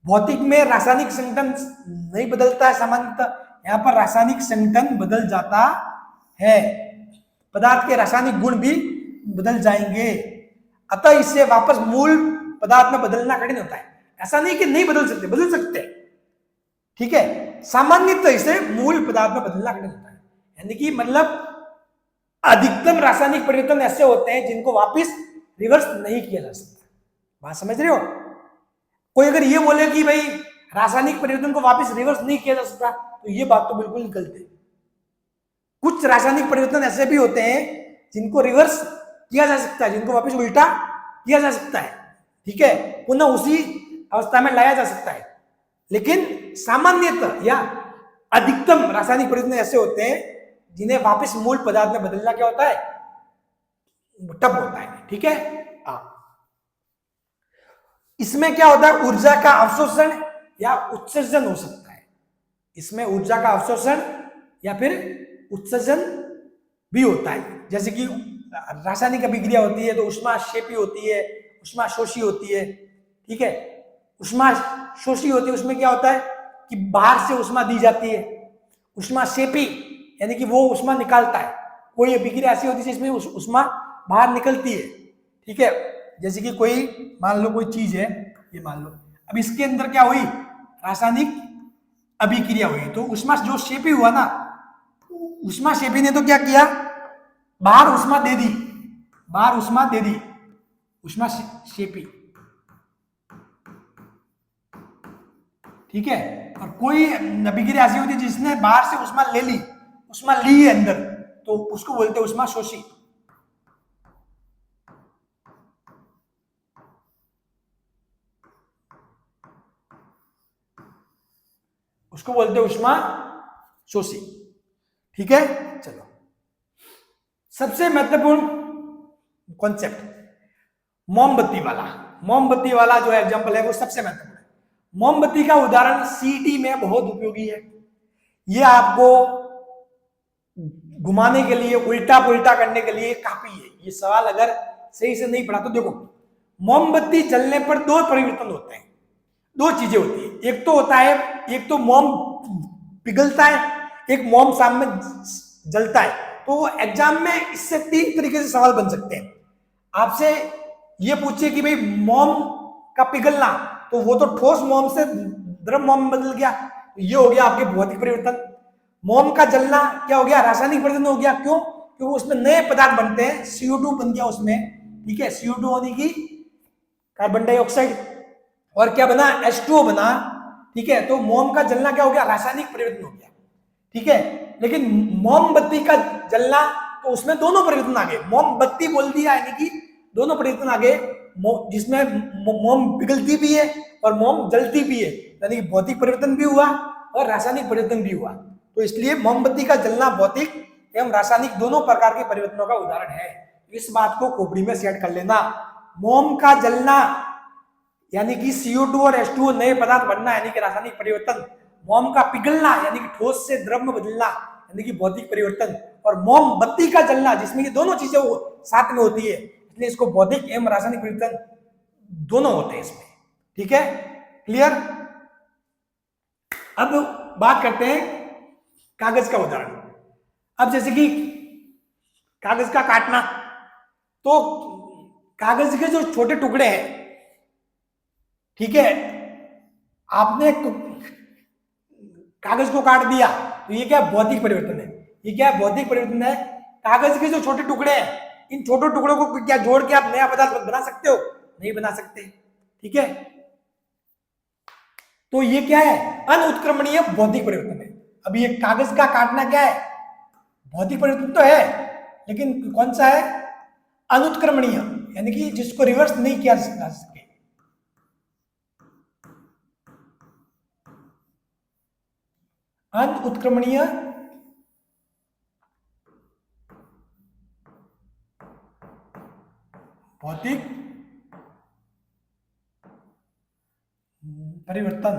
भौतिक में रासायनिक संगठन नहीं बदलता है सामान्यतः, यहां पर रासायनिक संगठन बदल जाता है, पदार्थ के रासायनिक गुण भी बदल जाएंगे, अतः इसे वापस मूल पदार्थ में बदलना कठिन होता है। ऐसा नहीं कि नहीं बदल सकते, बदल सकते हैं, ठीक है, सामान्यतः इसे मूल पदार्थ में बदलना कठिन होता है। यानी कि मतलब अधिकतम रासायनिक परिवर्तन ऐसे होते हैं जिनको वापस रिवर्स नहीं किया जा सकता। बात समझ रहे हो? कोई अगर ये बोले कि भाई रासायनिक परिवर्तन को वापस रिवर्स नहीं किया जा सकता, तो ये बात तो बिल्कुल गलत है। कुछ रासायनिक परिवर्तन ऐसे भी होते हैं जिनको रिवर्स किया जा सकता है, जिनको वापस उल्टा किया जा सकता है, ठीक है, पुनः उसी अवस्था में लाया जा सकता है। लेकिन सामान्यतः या अधिकतम रासायनिक परिवर्तन ऐसे होते हैं जिन्हें वापस मूल पदार्थ में बदलना क्या होता है, टफ होता है, ठीक है। इसमें क्या होता है, ऊर्जा का अवशोषण या उत्सर्जन हो सकता है। इसमें ऊर्जा का अवशोषण या फिर उत्सर्जन भी होता है। जैसे कि रासायनिक अभिक्रिया होती है तो ऊष्माक्षेपी होती है, ऊष्माशोषी होती है, ठीक है। ऊष्माशोषी होती है, उसमें क्या होता है कि बाहर से ऊष्मा दी जाती है। ऊष्माक्षेपी यानी कि वो ऊष्मा निकालता है। कोई अभिक्रिया ऐसी होती है जिसमें ऊष्मा बाहर निकलती है, ठीक है। जैसे कि कोई मान लो कोई चीज है, ये मान लो अब इसके अंदर क्या हुई, रासायनिक अभिक्रिया हुई, तो ऊष्मा जो शेपी हुआ ना, ऊष्मा शेपी ने तो क्या किया, बाहर ऊष्मा दे दी, बाहर ऊष्मा दे दी, ऊष्मा शेपी, ठीक है। और कोई अभिक्रिया ऐसी होती है जिसने बाहर से ऊष्मा ले ली, ऊष्मा ली है अंदर, तो उसको बोलते हैं ऊष्मा शोषी। उसको बोलते हैं ऊष्मा शोषी, ठीक है। चलो, सबसे महत्वपूर्ण कॉन्सेप्ट मोमबत्ती वाला, मोमबत्ती वाला जो एग्जांपल है वो सबसे महत्वपूर्ण है। मोमबत्ती का उदाहरण सीटी में बहुत उपयोगी है। ये आपको घुमाने के लिए, उल्टा पुल्टा करने के लिए काफी है। ये सवाल अगर सही से नहीं पढ़ा तो देखो, मोमबत्ती जलने पर दो परिवर्तन होते हैं, दो चीजें होती है। एक तो होता है, एक तो मोम पिघलता है, एक मोम सामने जलता है। तो एग्जाम में इससे तीन तरीके से सवाल बन सकते हैं। आपसे ये पूछिए कि भाई मोम का पिघलना, तो वो तो ठोस मोम से द्रव मोम में बदल गया, तो ये हो गया आपके भौतिक परिवर्तन। मोम का जलना क्या हो गया, रासायनिक परिवर्तन हो गया। क्यों? क्योंकि उसमें नए पदार्थ बनते हैं, CO2 बन गया उसमें, ठीक है। CO2 होने की कार्बन डाइऑक्साइड, और क्या बना, H2O बना, ठीक है। तो मोम का जलना क्या हो गया, रासायनिक परिवर्तन हो गया, ठीक है। लेकिन मोमबत्ती का जलना, तो उसमें दोनों परिवर्तन आ गए। मोमबत्ती बोल दिया यानी कि दोनों परिवर्तन आ गए, जिसमें मोम पिघलती भी है और मोम जलती भी है, यानी कि भौतिक परिवर्तन भी हुआ और रासायनिक परिवर्तन भी हुआ। तो इसलिए मोमबत्ती का जलना भौतिक एवं रासायनिक दोनों प्रकार के परिवर्तनों का उदाहरण है। इस बात को खोपड़ी में सेट कर लेना। मोम का जलना यानी कि CO2 और H2O नए पदार्थ बनना यानी कि रासायनिक परिवर्तन, मोम का पिघलना यानी कि ठोस से द्रव में बदलना यानी कि भौतिक परिवर्तन, और मोमबत्ती का जलना जिसमें ये दोनों चीजें साथ में होती है, इसलिए इसको भौतिक एवं रासायनिक परिवर्तन दोनों होते हैं इसमें, ठीक है। क्लियर? अब बात करते हैं कागज का उदाहरण। अब जैसे कि कागज का काटना, तो कागज के जो छोटे टुकड़े हैं, ठीक है, आपने कागज को काट दिया, तो ये क्या भौतिक परिवर्तन है। ये क्या भौतिक परिवर्तन है, कागज के जो छोटे टुकड़े हैं, इन छोटे टुकड़ों को क्या जोड़ के आप नया पदार्थ बना सकते हो? नहीं बना सकते, ठीक है। तो ये क्या है, अनुत्क्रमणीय भौतिक परिवर्तन है। अब ये कागज का काटना क्या है, भौतिक परिवर्तन तो है, लेकिन कौन सा है, अनुत्क्रमणीय, यानी कि जिसको रिवर्स नहीं किया जा सके। अनुत्क्रमणीय भौतिक परिवर्तन,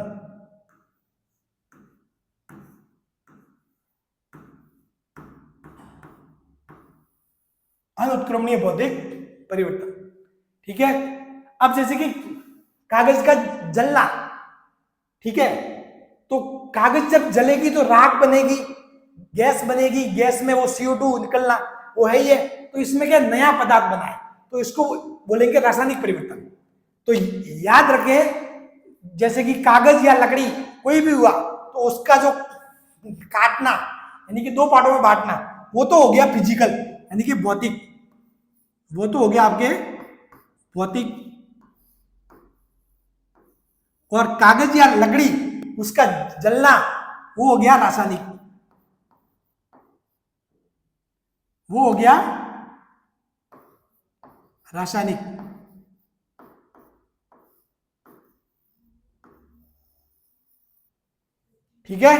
अनुत्क्रमणीय भौतिक परिवर्तन, ठीक है। अब जैसे कि कागज का जलना, ठीक है, तो कागज जब जलेगी तो राख बनेगी, गैस बनेगी, गैस में वो CO2 निकलना वो है ही है। तो इसमें क्या नया पदार्थ बना है, तो इसको बोलेंगे रासायनिक परिवर्तन। तो याद रखें, जैसे कि कागज या लकड़ी कोई भी हुआ तो उसका जो काटना यानी कि दो पार्टों में बांटना, वो तो हो गया फिजिकल यानी कि भौतिक, वो तो हो गया आपके भौतिक। और कागज या लकड़ी उसका जलना वो हो गया रासायनिक, वो हो गया रासायनिक। ठीक है,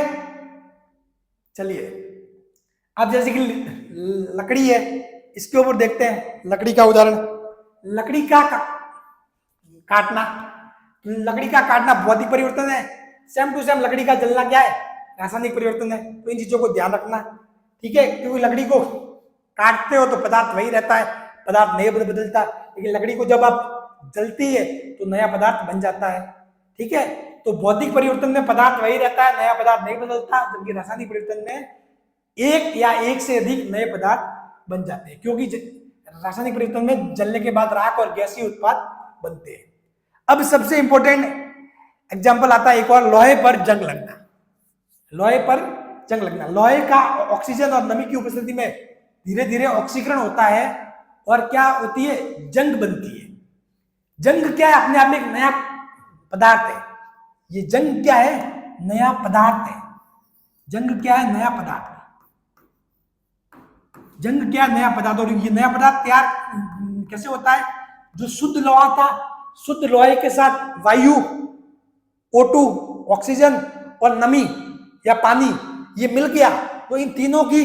चलिए अब जैसे कि लकड़ी है, इसके ऊपर देखते हैं लकड़ी का उदाहरण। लकड़ी का काटना, लकड़ी का काटना भौतिक परिवर्तन है, सेम टू सेम लकड़ी का जलना क्या है, रासायनिक परिवर्तन है। तो इन चीजों को ध्यान रखना, ठीक है, क्योंकि लकड़ी को काटते हो तो पदार्थ वही रहता है, पदार्थ नहीं बदलता, लेकिन लकड़ी को जब आप जलती है तो नया पदार्थ बन जाता है। ठीक है, तो भौतिक परिवर्तन में पदार्थ वही रहता है, नया पदार्थ नहीं बदलता, जबकि रासायनिक परिवर्तन में एक या एक से अधिक नए पदार्थ बन जाते हैं, क्योंकि रासायनिक परिवर्तन में जलने के बाद राख और गैसीय उत्पाद बनते हैं। अब सबसे इंपॉर्टेंट एग्जांपल आता है एक और, लोहे पर जंग लगना। लोहे पर जंग लगना, लोहे का ऑक्सीजन और नमी की उपस्थिति में धीरे धीरे ऑक्सीकरण होता है और क्या होती है, जंग बनती है। जंग क्या है, अपने आप में एक नया पदार्थ है। ये जंग क्या है, नया पदार्थ है। जंग क्या है, नया पदार्थ। जंग क्या है, नया पदार्थ। और ये नया पदार्थ तैयार कैसे होता है, जो शुद्ध लोहा था, शुद्ध लोहे के साथ वायु O2 ऑक्सीजन और नमी या पानी ये मिल गया, तो इन तीनों की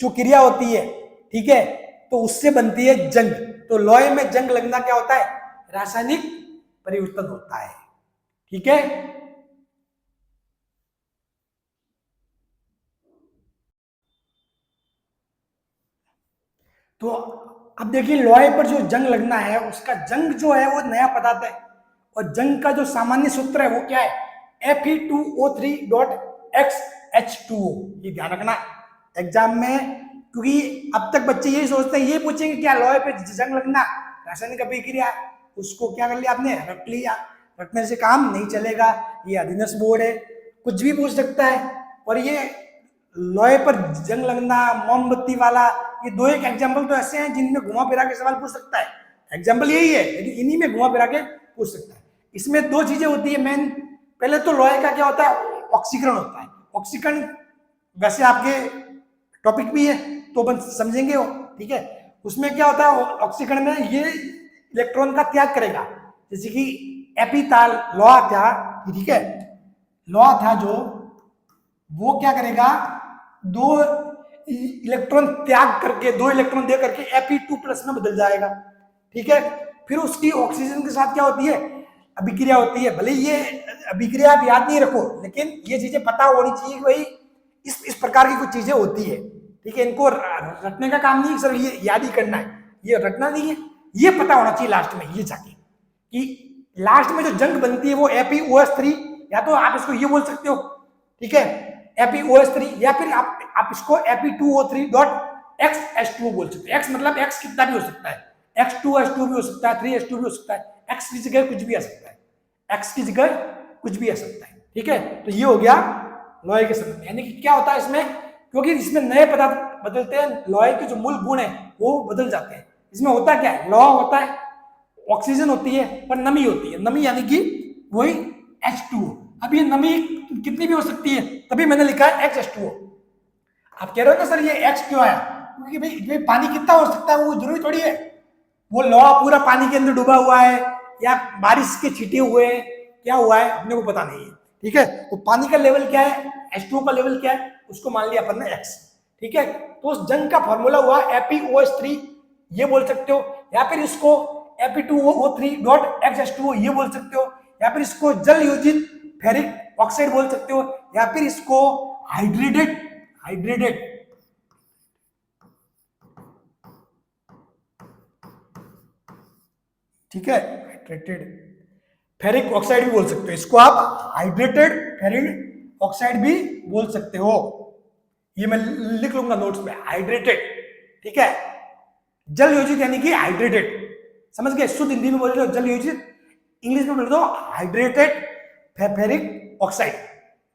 जो क्रिया होती है, ठीक है, तो उससे बनती है जंग। तो लोहे में जंग लगना क्या होता है, रासायनिक परिवर्तन होता है। ठीक है, तो अब देखिए लोहे पर जो जंग लगना है, उसका जंग जो है वो नया पदार्थ है, और जंग का जो सामान्य सूत्र है वो क्या है, Fe2O3.XH2O। ये ध्यान रखना एग्जाम में, क्योंकि अब तक बच्चे यही सोचते हैं, ये पूछेंगे क्या लोहे पे जंग लगना रासायनिक अभिक्रिया, उसको क्या कर लिया आपने, रट लिया। रटने से काम नहीं चलेगा, ये अधीनस्थ बोर्ड है, कुछ भी पूछ सकता है। और ये लोहे पर जंग लगना, मोमबत्ती वाला, ये दो एक एग्जाम्पल तो ऐसे हैं जिनमें घुमा फिरा के सवाल पूछ सकता है। एग्जाम्पल यही है, लेकिन इन्हीं में घुमा फिरा के पूछ सकता है। इसमें दो चीजें होती है मेन, पहले तो लोहे का क्या होता है, ऑक्सीकरण होता है। ऑक्सीकरण वैसे आपके टॉपिक भी है तो अपन समझेंगे वो, ठीक है। उसमें क्या होता है, ऑक्सीकरण में ये इलेक्ट्रॉन का त्याग करेगा, जैसे कि एपिताल लोहा था, ठीक है, लोहा था जो, वो क्या करेगा, दो इलेक्ट्रॉन त्याग करके, दो इलेक्ट्रॉन दे करके Fe2+ में बदल जाएगा। ठीक है, फिर उसकी ऑक्सीजन के साथ क्या होती है, अभिक्रिया होती है। भले ये अभिक्रिया आप याद नहीं रखो, लेकिन ये चीजें पता होनी चाहिए कि भाई इस प्रकार की कुछ चीजें होती है। ठीक है, इनको रटने का काम नहीं, सर ये याद ही करना है, ये रटना नहीं है, ये पता होना चाहिए लास्ट में, ये जाके कि लास्ट में जो जंग बनती है वो FeOH3, या तो आप इसको ये बोल सकते हो, ठीक है, FeOH3, या फिर आप इसको Fe2O3.XH2O बोल सकते हैं। X मतलब X कितना भी हो सकता है, X2H2 भी हो सकता है, 3H2 भी हो सकता है, X की जगह कुछ भी आ सकता है, X की जगह कुछ भी आ सकता है। ठीक है, तो ये हो गया लोहे के संबंध में, यानी कि क्या होता है इसमें, क्योंकि इसमें नए पदार्थ बदलते हैं, लोहे के जो मूल गुण है वो बदल जाते हैं। इसमें होता क्या है, लोहा होता है, ऑक्सीजन होती है, पर नमी होती है, नमी यानी कि वही H2O। अब ये नमी कितनी भी हो सकती है, तभी मैंने लिखा है XH2O। आप कह रहे हो ना सर ये X क्यों आया, क्योंकि भाई पानी कितना हो सकता है वो जरूरी थोड़ी है, वो लोहा पूरा पानी के अंदर डूबा हुआ है या बारिश के छींटे हुए हैं, क्या हुआ है अपने को पता नहीं है। ठीक है, तो पानी का लेवल क्या है, H2O का लेवल क्या है, उसको मान लिया अपन ने X। ठीक है, तो उस जंग का फॉर्मूला हुआ FeOH3, ये बोल सकते हो, या फिर इसको Fe2O3.XH2O ये बोल सकते हो, या फिर इसको जल योजित फेरिक ऑक्साइड बोल सकते हो, या फिर इसको हाइड्रेटेड ठीक है, हाइड्रेटेड फेरिक ऑक्साइड भी बोल सकते हो, इसको आप हाइड्रेटेड फेरिक ऑक्साइड भी बोल सकते हो। ये मैं लिख लूंगा नोट्स में, हाइड्रेटेड, ठीक है। जल योजित यानी कि हाइड्रेटेड, समझ गए? शुद्ध हिंदी में बोल रहे हो जल योजित, इंग्लिश में बोल दो हाइड्रेटेड फेरिक ऑक्साइड।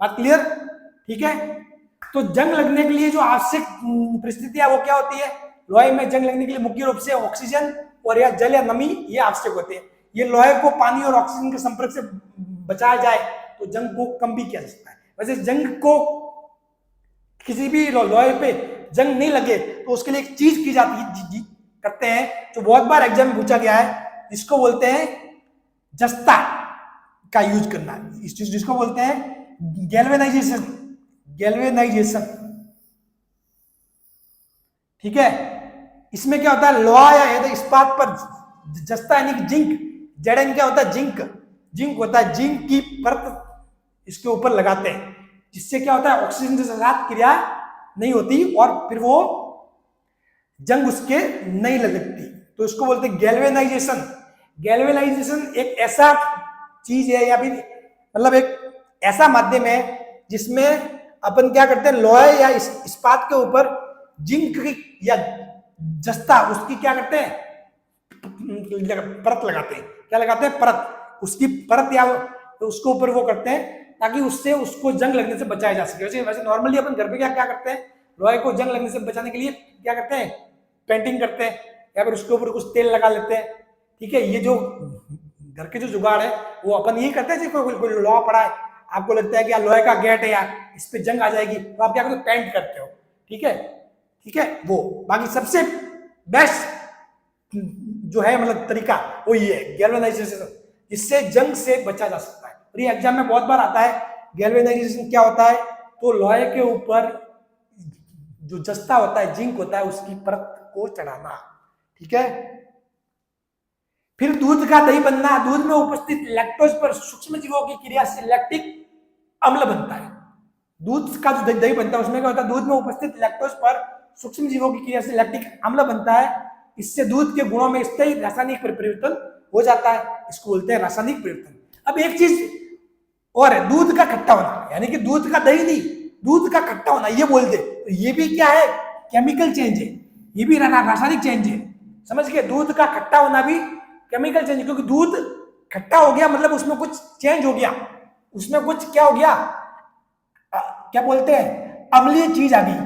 बात क्लियर? ठीक है। तो जंग लगने के लिए जो आवश्यक परिस्थितियां वो क्या होती है? लोहे में जंग लगने के लिए मुख्य रूप से ऑक्सीजन और या जल या नमी ये आवश्यक होते हैं। ये लोहे को पानी और ऑक्सीजन के संपर्क से बचाया जाए तो जंग को कम भी किया जा सकता है। वैसे जंग को किसी भी लोहे पे जंग नहीं लगे तो उसके लिए एक चीज की जाती है, करते हैं, जो बहुत बार एग्जाम में पूछा गया है, जिसको बोलते हैं जस्ता का यूज करना, इस चीज जिसको बोलते हैं गैल्वेनाइजेशन, गैल्वेनाइजेशन, ठीक है। इसमें क्या होता है, लोहा या इस्पात पर जस्ता यानी कि जिंक, जेडन क्या होता है, जिंक, जिंक होता है, जिंक की परत इसके ऊपर लगाते हैं, जिससे क्या होता है ऑक्सीजन के साथ क्रिया नहीं होती और फिर वो जंग उसके नहीं लगती, तो इसको बोलते हैं गैल्वेनाइजेशन। गैल्वेनाइजेशन एक ऐसा चीज है या फिर मतलब एक ऐसा माध्यम है जिसमें अपन क्या करते हैं, लोहे या इस्पात के ऊपर जिंक या जस्ता उसकी क्या करते हैं, परत लगाते हैं। क्या लगाते हैं? परत, उसकी परत या उसके ऊपर वो करते हैं ताकि उससे उसको जंग लगने से बचाया जा सके। वैसे नॉर्मली अपन घर पे क्या करते हैं, लोहे को जंग लगने से बचाने के लिए क्या करते हैं, पेंटिंग करते हैं या फिर उसके ऊपर कुछ तेल लगा लेते हैं, ठीक है। ये जो घर के जो जुगाड़ है वो अपन यही करते हैं। कोई लोहा पड़ा है, आपको लगता है कि यार लोहे का गेट है यार, इस पे जंग आ जाएगी, तो आप क्या करते हो, पेंट करते हो, ठीक है, ठीक है। वो बाकी सबसे बेस्ट जो है मतलब तरीका वो ये है गैल्वेनाइजेशन, जिससे जंग से बचा जा सकता है। और ये एग्जाम में बहुत बार आता है, गैल्वेनाइजेशन क्या होता है, तो लोहे के ऊपर जो जस्ता होता है, जिंक होता है, उसकी परत को चढ़ाना, ठीक है। फिर दूध का दही बनना, दूध में उपस्थित लैक्टोज पर सूक्ष्म जीवों की क्रिया से लैक्टिक अम्ल बनता है। दूध का जो दही बनता है उसमें क्या होता है, दूध में उपस्थित लैक्टोज पर सूक्ष्म जीवों की क्रिया से लैक्टिक अम्ल बनता है। इससे दूध के गुणों में स्थायी रासायनिक परिवर्तन हो जाता है, इसको बोलते हैं रासायनिक परिवर्तन। अब एक चीज और है, दूध का खट्टा होना, यानी कि दूध का दही नहीं, दूध का खट्टा होना ये बोल दे, तो ये भी क्या है, केमिकल चेंज है, ये भी रासायनिक चेंज है, समझ गए। दूध का खट्टा होना भी केमिकल चेंज, क्योंकि दूध खट्टा हो गया मतलब उसमें कुछ चेंज हो गया, उसमें कुछ क्या हो गया, क्या बोलते हैं, अम्लीय चीज आ गई,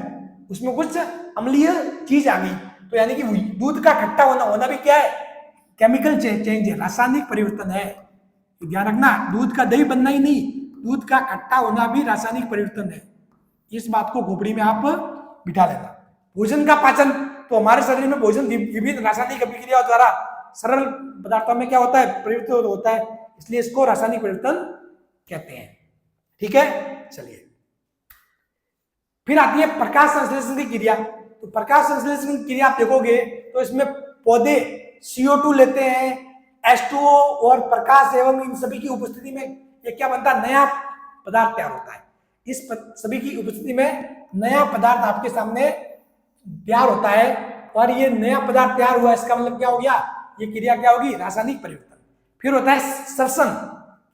उसमें कुछ अम्लीय चीज आ गई। तो यानी कि दूध का खट्टा होना भी क्या है, केमिकल चेंज है, रासायनिक परिवर्तन है। ध्यान रखना, दूध का दही बनना ही नहीं, दूध का खट्टा होना भी रासायनिक परिवर्तन है। इस बात को खोपड़ी में आप बिठा लेना। भोजन का पाचन, तो हमारे शरीर में भोजन विभिन्न रासायनिक अभिक्रियाओं द्वारा सरल पदार्थों में क्या होता है, परिवर्तित होता है, इसलिए इसको रासायनिक परिवर्तन कहते हैं, ठीक है। चलिए फिर आती है प्रकाश संश्लेषण की क्रिया। तो प्रकाश संश्लेषण की क्रिया आप देखोगे तो इसमें पौधे CO2 लेते हैं, H2O और प्रकाश एवं इन सभी की उपस्थिति में ये क्या बनता है, नया पदार्थ तैयार होता है। इस सभी की उपस्थिति में नया पदार्थ आपके सामने तैयार होता है, और ये नया पदार्थ तैयार हुआ, इसका मतलब क्या हो गया, ये क्रिया क्या होगी, रासायनिक परिवर्तन। फिर होता है श्वसन,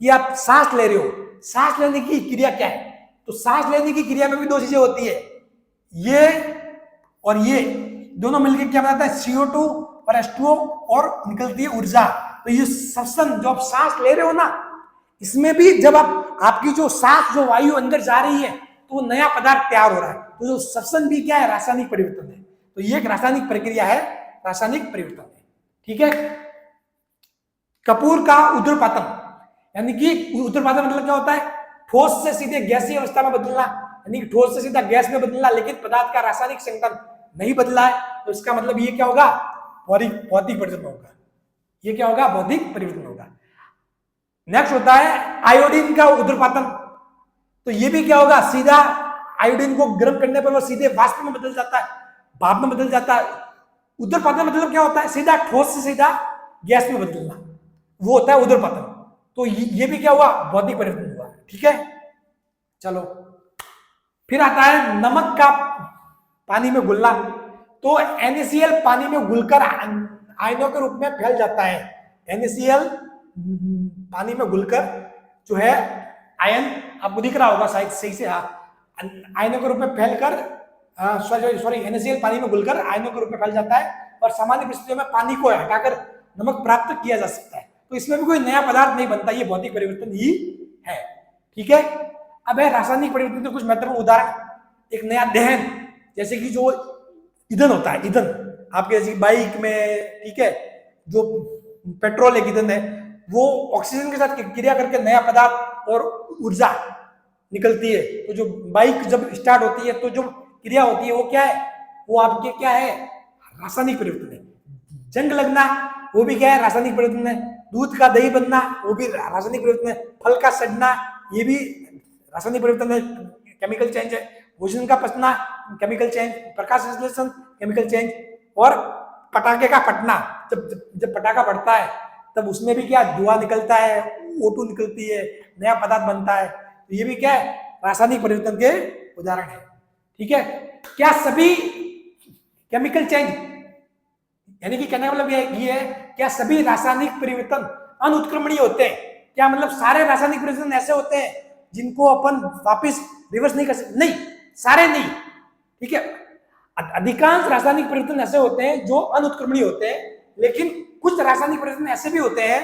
कि आप सांस ले रहे हो, सांस लेने की क्रिया क्या है, तो सांस लेने की क्रिया में भी दो चीजें होती है, ये और ये दोनों मिलकर क्या बनाता है, CO2 और H2O और निकलती है ऊर्जा। तो ये श्वसन, जो आप सांस ले रहे हो ना, इसमें भी जब आपकी जो सांस, जो वायु अंदर जा रही है तो नया पदार्थ तैयार हो रहा है, तो जो श्वसन भी क्या है, रासायनिक परिवर्तन है। तो ये एक रासायनिक प्रक्रिया है, रासायनिक परिवर्तन है, ठीक है। कपूर का ऊर्ध्वपातन, यानी कि ऊर्ध्वपातन मतलब क्या होता है, ठोस से सीधे गैसीय अवस्था में बदलना, यानी कि ठोस से सीधा गैस में बदलना, लेकिन पदार्थ का रासायनिक संगठन नहीं बदला है, तो इसका मतलब ये क्या होगा, भौतिक परिवर्तन होगा, ये क्या होगा, भौतिक परिवर्तन होगा। नेक्स्ट होता है आयोडीन का ऊर्ध्वपातन, तो ये भी क्या होगा, सीधा आयोडीन को गर्म करने पर वो सीधे वाष्प में बदल जाता है, भाप में बदल जाता है। ऊर्ध्वपातन मतलब क्या होता है, सीधा ठोस से सीधा गैस में बदलना, वो होता है ऊर्ध्वपातन। तो ये भी क्या हुआ, भौतिक परिवर्तन हुआ, ठीक है। चलो फिर आता है नमक का पानी में घुलना। तो NaCl पानी में घुलकर आयनों के रूप में फैल जाता है। NaCl पानी में घुलकर जो है आयन आपको दिख रहा होगा शायद सही से, हाँ, आयनों के रूप में फैलकर सॉरी NaCl पानी में घुलकर आयनों के रूप में फैल जाता है और सामान्य परिस्थितियों में पानी को हटाकर नमक प्राप्त किया जा सकता है। तो इसमें भी कोई नया पदार्थ नहीं बनता, ये भौतिक परिवर्तन ही है। ठीक है, अब है रासायनिक परिवर्तन के कुछ महत्वपूर्ण उदाहरण। एक नया दहन, जैसे कि जो ईंधन होता है, ईंधन आपके जैसे बाइक में, ठीक है, जो पेट्रोल एक ईंधन है, वो ऑक्सीजन के साथ क्रिया करके नया पदार्थ और ऊर्जा निकलती है। तो जो बाइक जब स्टार्ट होती है तो जो क्रिया होती है वो क्या है, वो आपके क्या है, रासायनिक परिवर्तन है। जंग लगना वो भी क्या है, रासायनिक परिवर्तन है। दूध का दही बनना वो भी रासायनिक परिवर्तन है। फल का सड़ना ये भी रासायनिक परिवर्तन है, केमिकल चेंज है। भोजन का पचना केमिकल चेंज, प्रकाश संश्लेषण केमिकल चेंज, और पटाखे का फटना, जब पटाखा फटता है तब उसमें भी क्या धुआं निकलता है, O2 निकलती है, नया पदार्थ बनता है। तो ये भी क्या है, रासायनिक परिवर्तन के उदाहरण है। ठीक है, क्या सभी केमिकल चेंज, यानी कि कहने का मतलब ये है, क्या सभी रासायनिक परिवर्तन अनुत्क्रमणीय होते हैं? क्या मतलब सारे रासायनिक परिवर्तन ऐसे होते हैं जिनको अपन वापस रिवर्स नहीं कर सकते? नहीं, सारे नहीं। ठीक है, अधिकांश रासायनिक परिवर्तन ऐसे होते हैं जो अनुत्क्रमणीय होते हैं, लेकिन कुछ रासायनिक परिवर्तन ऐसे भी होते हैं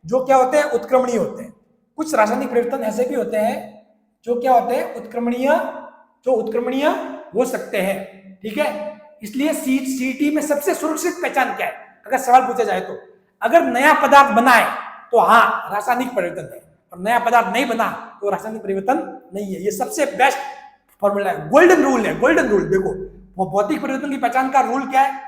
जो क्या होते हैं, उत्क्रमणीय होते हैं। कुछ रासायनिक परिवर्तन ऐसे भी होते हैं जो क्या होते हैं, उत्क्रमणीय हो सकते हैं। ठीक है, इसलिए सीईटी में सबसे सुरक्षित पहचान क्या है, अगर सवाल पूछा जाए तो? अगर नया पदार्थ बना है तो हाँ रासायनिक परिवर्तन है, और नया पदार्थ नहीं बना तो रासायनिक परिवर्तन नहीं है। ये सबसे बेस्ट फॉर्मूला है, गोल्डन रूल है, गोल्डन रूल। देखो, भौतिक परिवर्तन की पहचान का रूल क्या है?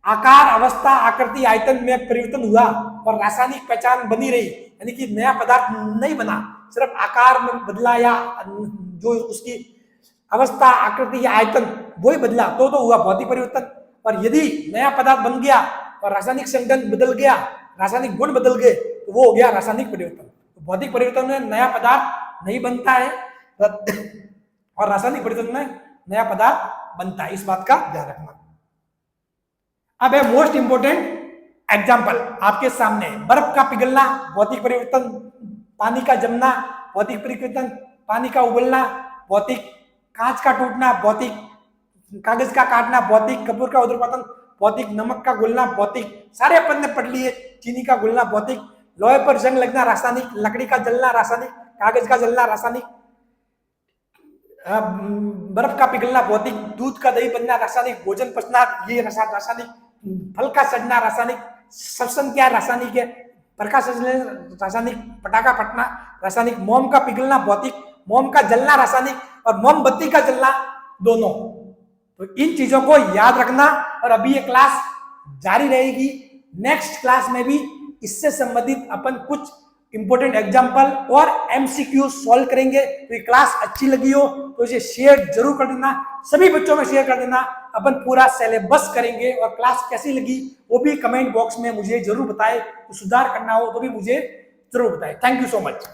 आकार, अवस्था, आकृति, आयतन में परिवर्तन हुआ और रासायनिक पहचान बनी रही, यानी कि नया पदार्थ नहीं बना, सिर्फ आकार में बदला या जो उसकी अवस्था, आकृति या आयतन वही बदला तो हुआ भौतिक परिवर्तन। और यदि नया पदार्थ बन गया और रासायनिक संगठन बदल गया, रासायनिक गुण बदल गए, तो वो हो गया रासायनिक परिवर्तन। तो भौतिक परिवर्तन में नया पदार्थ नहीं बनता है और रासायनिक परिवर्तन में नया पदार्थ बनता है, इस बात का ध्यान रखना। अब है मोस्ट इंपोर्टेंट एग्जाम्पल आपके सामने, बर्फ का पिघलना भौतिक परिवर्तन, पानी का जमना भौतिक परिवर्तन, पानी का उबलना भौतिक, कांच का टूटना भौतिक, कागज का काटना भौतिक, कपूर का उद्रपतन भौतिक, नमक का घुलना भौतिक, सारे अपन ने पढ़ लिए। चीनी का घुलना भौतिक, लोहे पर जंग लगना रासायनिक, लकड़ी का जलना रासायनिक, कागज का जलना रासायनिक, बर्फ का पिघलना भौतिक, दूध का दही बनना रासायनिक, भोजन पचना ये रासायनिक, फल का सड़ना रासायनिक, श्वसन क्या रासायनिक है, प्रकाश संश्लेषण रासायनिक, पटाखा फटना रासायनिक, मोम का पिघलना भौतिक, मोम का जलना रासायनिक, और मोमबत्ती का जलना दोनों। तो इन चीजों को याद रखना, और अभी ये क्लास जारी रहेगी। नेक्स्ट क्लास में भी इससे संबंधित अपन कुछ इंपोर्टेंट एग्जाम्पल और MCQ सॉल्व करेंगे। तो ये क्लास अच्छी लगी हो तो इसे शेयर जरूर कर देना, सभी बच्चों में शेयर कर देना। अपन पूरा सिलेबस करेंगे, और क्लास कैसी लगी वो भी कमेंट बॉक्स में मुझे जरूर बताएं। तो सुधार करना हो तो भी मुझे जरूर बताएं। Thank you so much.